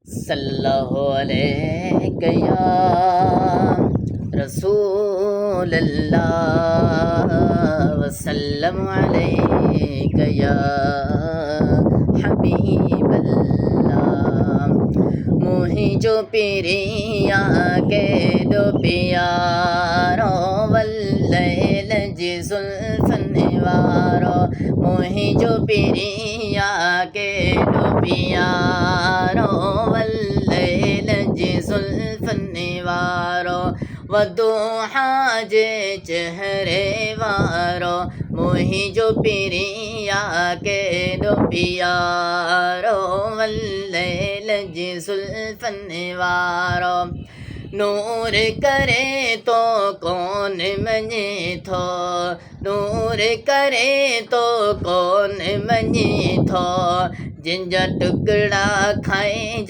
सल्लल्लाहु अलैहि या रसूल अल्लाह वसल्लम अलैका या हबीब अल्लाह। मोहि जो पिरिया के दो प्यारो वल्लैल जी जुल्फन वारो। मोहि जो पिरिया के दो प्यारो वल्लैल जी जुल्फन वारो। वदुहा जे चेहरे वारो। मोहि जो पिरिया के दो प्यारो वल्लैल जी जुल्फन वारो। नूर करे तो कौन मञे थो। नूर करे तो कौन मञे थो। जिंजा टुकड़ा खाए